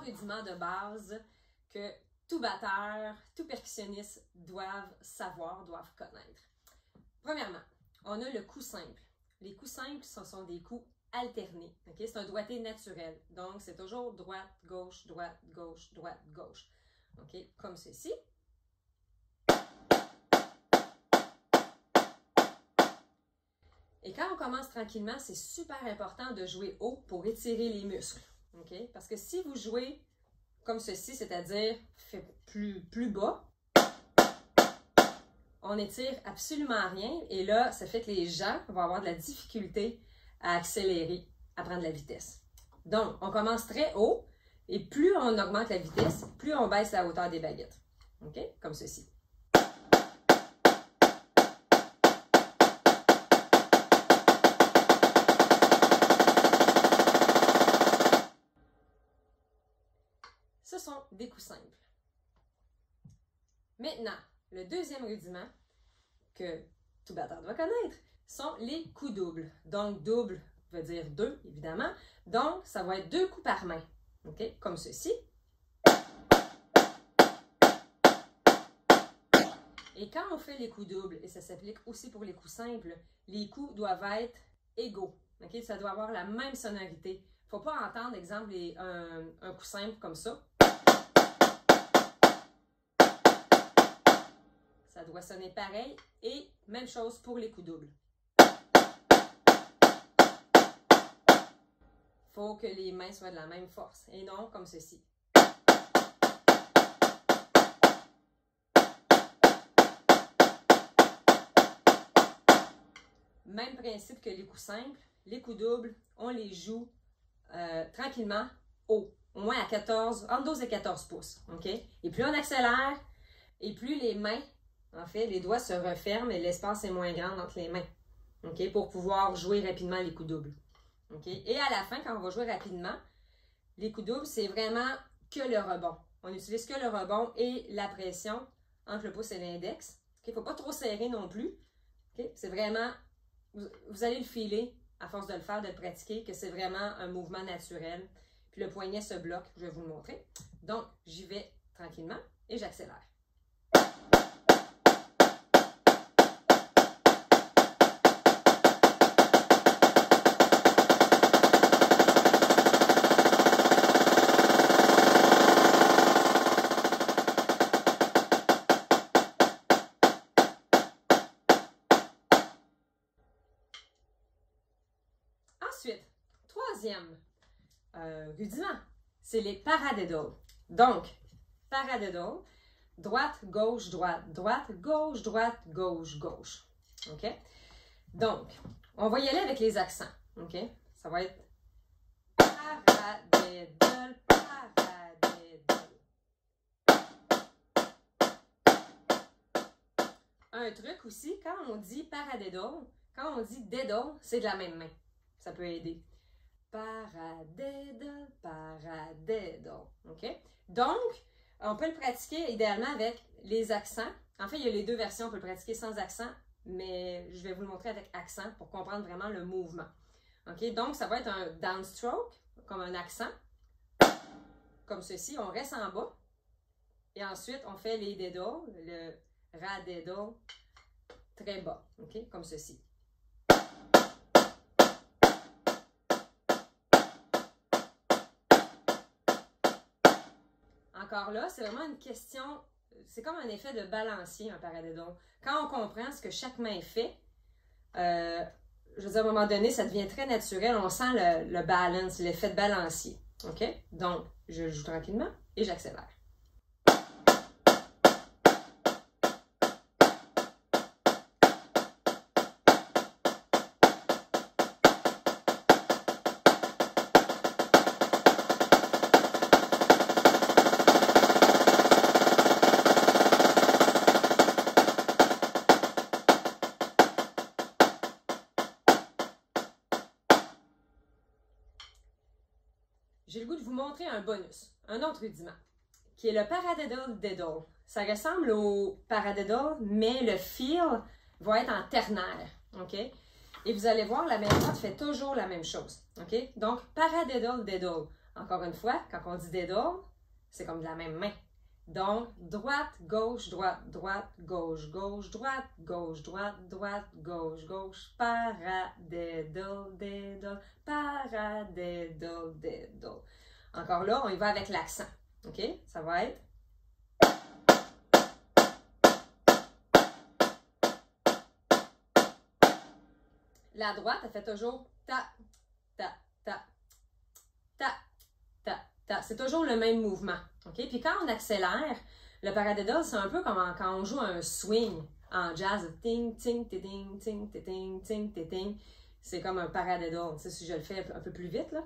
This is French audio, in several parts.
rudiments de base que tout batteur, tout percussionniste doivent savoir, doivent connaître. Premièrement, on a le coup simple. Les coups simples, ce sont des coups alternés. Okay? C'est un doigté naturel. Donc, c'est toujours droite, gauche, droite, gauche, droite, gauche. Okay? Comme ceci. Et quand on commence tranquillement, c'est super important de jouer haut pour étirer les muscles. Okay? Parce que si vous jouez comme ceci, c'est-à-dire plus bas, on n'étire absolument rien. Et là, ça fait que les gens vont avoir de la difficulté à accélérer, à prendre la vitesse. Donc, on commence très haut et plus on augmente la vitesse, plus on baisse la hauteur des baguettes. OK? Comme ceci. Ce sont des coups simples. Maintenant, le deuxième rudiment que tout batteur doit connaître sont les coups doubles. Donc, double veut dire deux, évidemment. Donc, ça va être deux coups par main. OK? Comme ceci. Et quand on fait les coups doubles, et ça s'applique aussi pour les coups simples, les coups doivent être égaux. OK? Ça doit avoir la même sonorité. Il ne faut pas entendre, exemple, un coup simple comme ça. Ça doit sonner pareil. Et même chose pour les coups doubles. Il faut que les mains soient de la même force et non comme ceci. Même principe que les coups simples. Les coups doubles, on les joue tranquillement haut. Au moins à 14, entre 12 et 14 pouces. Okay? Et plus on accélère, et plus les mains, en fait, les doigts se referment et l'espace est moins grand entre les mains. Okay? Pour pouvoir jouer rapidement les coups doubles. Okay? Et à la fin, quand on va jouer rapidement, les coups doubles, c'est vraiment que le rebond. On n'utilise que le rebond et la pression entre le pouce et l'index. Il ne faut pas trop serrer non plus. Okay? C'est vraiment, vous allez le filer à force de le faire, de le pratiquer, que c'est vraiment un mouvement naturel. Puis le poignet se bloque, je vais vous le montrer. Donc, j'y vais tranquillement et j'accélère. Ensuite, troisième rudiment, c'est les paradiddles. Donc, paradiddle, droite, gauche, droite, droite, gauche, droite, gauche, gauche. OK? Donc, on va y aller avec les accents. OK? Ça va être paradiddle, paradiddle. Un truc aussi, quand on dit paradiddle, quand on dit diddle, c'est de la même main. Ça peut aider. Paradiddle, paradiddle. OK? Donc, on peut le pratiquer idéalement avec les accents. En fait, il y a les deux versions. On peut le pratiquer sans accent, mais je vais vous le montrer avec accent pour comprendre vraiment le mouvement. OK? Donc, ça va être un downstroke, comme un accent. Comme ceci. On reste en bas. Et ensuite, on fait les diddle, le radiddle, très bas. OK? Comme ceci. Encore là, c'est vraiment une question, c'est comme un effet de balancier, un paradiddle. Quand on comprend ce que chaque main fait, je veux dire, à un moment donné, ça devient très naturel. On sent le balance, l'effet de balancier. OK? Donc, je joue tranquillement et j'accélère. J'ai le goût de vous montrer un bonus, un autre rudiment, qui est le paradiddle diddle. Ça ressemble au paradiddle, mais le feel va être en ternaire. OK? Et vous allez voir, la méthode fait toujours la même chose. OK? Donc, paradiddle diddle. Encore une fois, quand on dit diddle, c'est comme de la même main. Donc, droite, gauche, droite, droite, gauche, gauche, droite, gauche, droite, droite, gauche, gauche, paradiddle, diddle, paradiddle, diddle. Encore là, on y va avec l'accent. OK? Ça va être... La droite, elle fait toujours ta, ta, ta, ta, ta, ta. C'est toujours le même mouvement. OK? Puis quand on accélère, le paradiddle, c'est un peu comme quand on joue un swing en jazz. Ting, ting, ting, ting, ting, ting, ting, ting, ting. C'est comme un paradiddle. Tu sais, si je le fais un peu plus vite, là.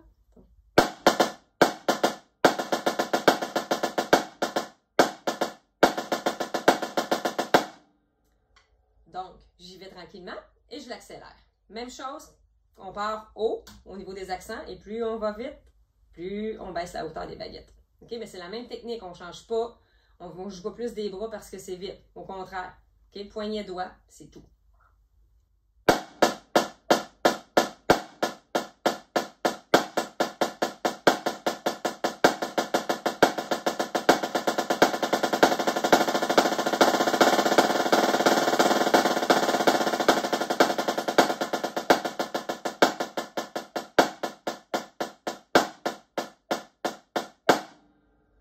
Donc, j'y vais tranquillement et je l'accélère. Même chose, on part haut au niveau des accents et plus on va vite, plus on baisse la hauteur des baguettes. OK? Mais c'est la même technique, on ne change pas, on ne joue pas plus des bras parce que c'est vite. Au contraire, OK? Poignet doigt, c'est tout.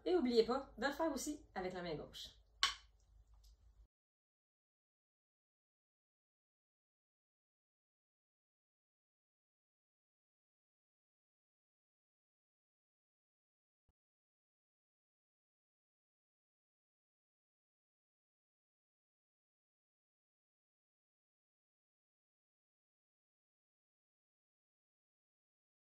Et n'oubliez pas de le faire aussi avec la main gauche.